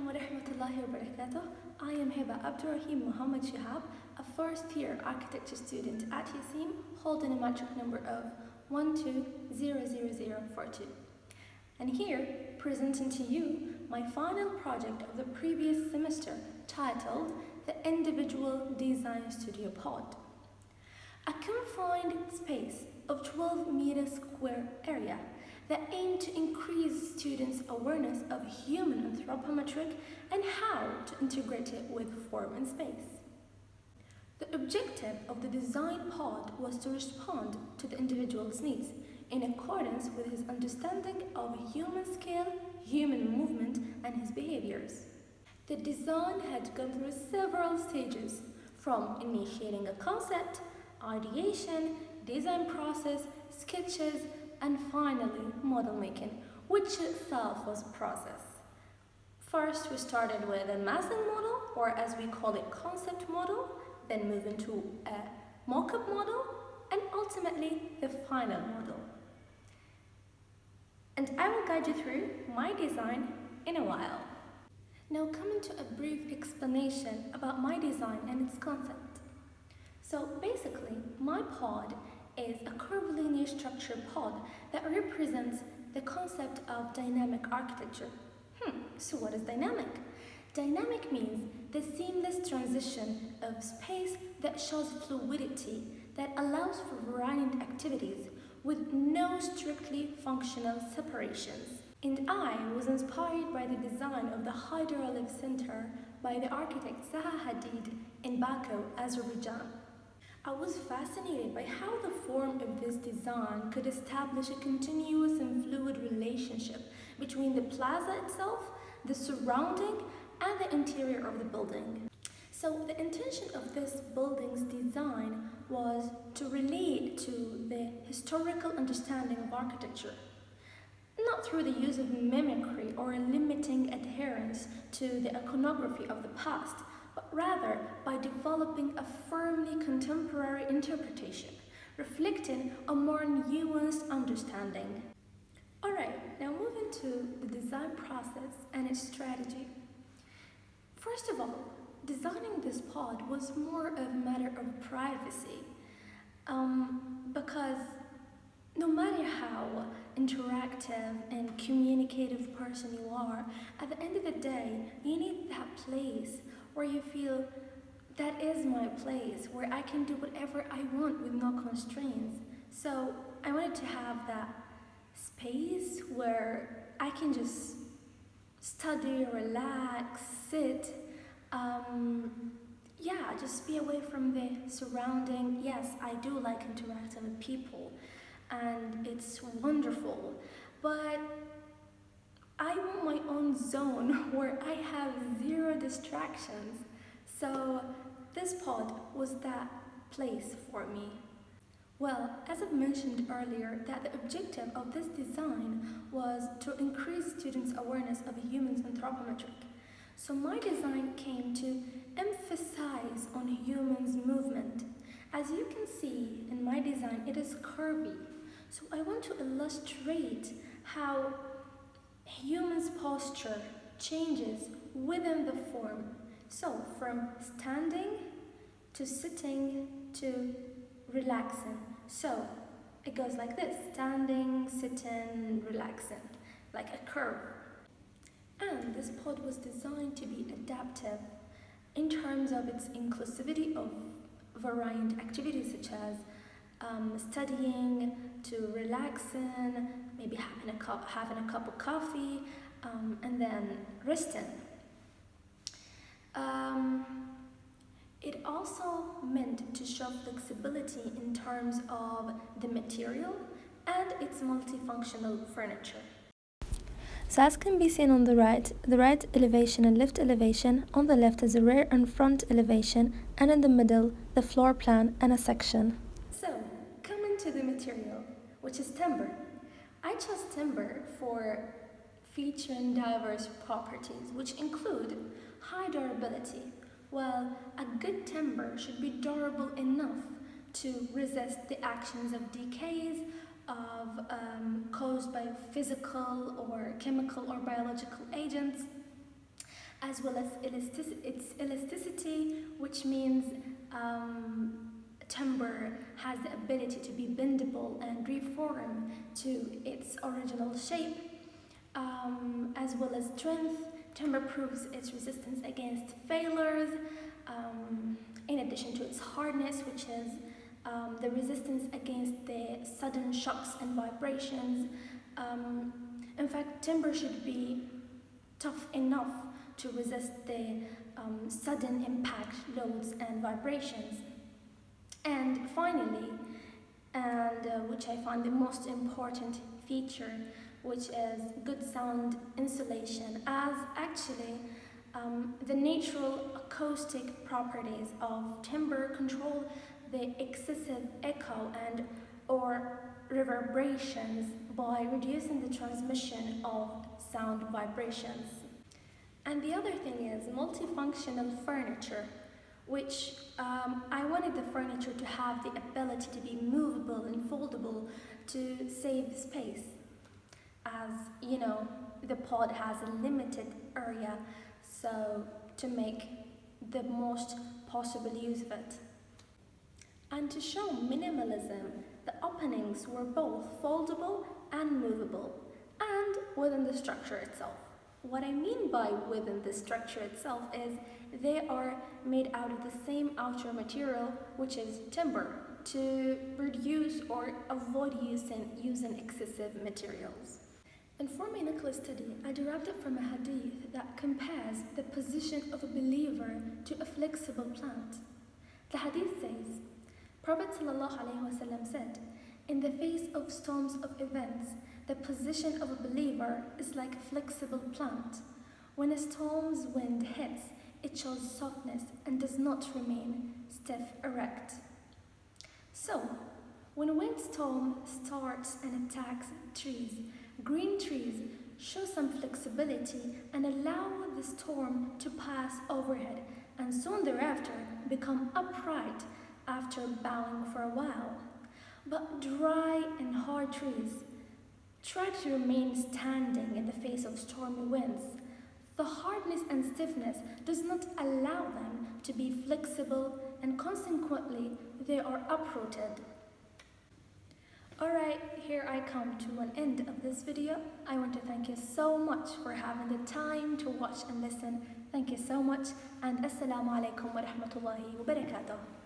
alaikum wa rahmatullahi wa barakatuh. I am HEBA Abdurrahim Muhammad Shihab, a first-year architecture student at Yasim, holding a metric number of 1200042. And here, presenting to you my final project of the previous semester, titled The Individual Design Studio Pod. A confined space of 12 meter square area that aim to increase students' awareness of human anthropometric and how to integrate it with form and space. The objective of the design pod was to respond to the individual's needs in accordance with his understanding of human scale, human movement, and his behaviors. The design had gone through several stages, from initiating a concept, ideation, design process, sketches, and finally model making, which itself was a process. First, we started with a massing model, or as we call it, concept model, then move into a mock-up model, and ultimately the final model. And I will guide you through my design in a while. Now coming to a brief explanation about my design and its concept. So basically, my pod is a curvilinear structure pod that represents the concept of dynamic architecture. So what is dynamic? Dynamic means the seamless transition of space that shows fluidity, that allows for varying activities with no strictly functional separations. And I was inspired by the design of the Hyderalif Center by the architect Zaha Hadid in Baku, Azerbaijan. I was fascinated by how the form of this design could establish a continuous and fluid relationship between the plaza itself, the surrounding, and the interior of the building. So the intention of this building's design was to relate to the historical understanding of architecture, not through the use of mimicry or a limiting adherence to the iconography of the past, but rather by developing a firmly contemporary interpretation, reflecting a more nuanced understanding. Alright, now moving to the design process and its strategy. First of all, designing this pod was more of a matter of privacy, because no matter how interactive and communicative person you are, at the end of the day, you need that place where you feel that is my place, where I can do whatever I want with no constraints. So I wanted to have that space where I can just study, relax, sit, just be away from the surrounding. Yes, I do like interacting with people, and it's wonderful, but I want my own zone where I have zero distractions. So this pod was that place for me. Well, as I've mentioned earlier, that the objective of this design was to increase students' awareness of humans anthropometric. So my design came to emphasize on humans' movement. As you can see in my design, it is curvy. So I want to illustrate how humans' posture changes within the form. So from standing to sitting to relaxing. So it goes like this: standing, sitting, relaxing, like a curve. And this pod was designed to be adaptive in terms of its inclusivity of varying activities such as studying to relaxing, maybe having a cup of coffee, and then resting. It also meant to show flexibility in terms of the material and its multifunctional furniture. So as can be seen on the right elevation and left elevation. On the left is the rear and front elevation, and in the middle, the floor plan and a section. So, coming to the material, which is timber. I chose timber for featuring diverse properties, which include high durability. Well, a good timber should be durable enough to resist the actions of decays caused by physical or chemical or biological agents, as well as its elasticity, which means timber has the ability to be bendable and reform to its original shape, as well as strength. Timber proves its resistance against failures, in addition to its hardness, which is the resistance against the sudden shocks and vibrations. In fact, timber should be tough enough to resist the sudden impact loads and vibrations. And finally, which I find the most important feature, which is good sound insulation, as actually the natural acoustic properties of timber control the excessive echo and or reverberations by reducing the transmission of sound vibrations. And the other thing is multifunctional furniture, which I wanted the furniture to have the ability to be movable and foldable to save space, as you know the pod has a limited area, so to make the most possible use of it. And to show minimalism, the openings were both foldable and movable, and within the structure itself. What I mean by within the structure itself is they are made out of the same outer material, which is timber, to reduce or avoid using excessive materials. And for my necklace study, I derived it from a hadith that compares the position of a believer to a flexible plant. The hadith says, Prophet ﷺ said, in the face of storms of events, the position of a believer is like a flexible plant. When a storm's wind hits, it shows softness and does not remain stiff erect. So, when a windstorm starts and attacks trees, green trees show some flexibility and allow the storm to pass overhead, and soon thereafter become upright after bowing for a while. But dry and hard trees try to remain standing in the face of stormy winds. The hardness and stiffness does not allow them to be flexible, and consequently they are uprooted. Alright, here I come to an end of this video. I want to thank you so much for having the time to watch and listen. Thank you so much, and Assalamu alaikum wa rahmatullahi wa barakatuh.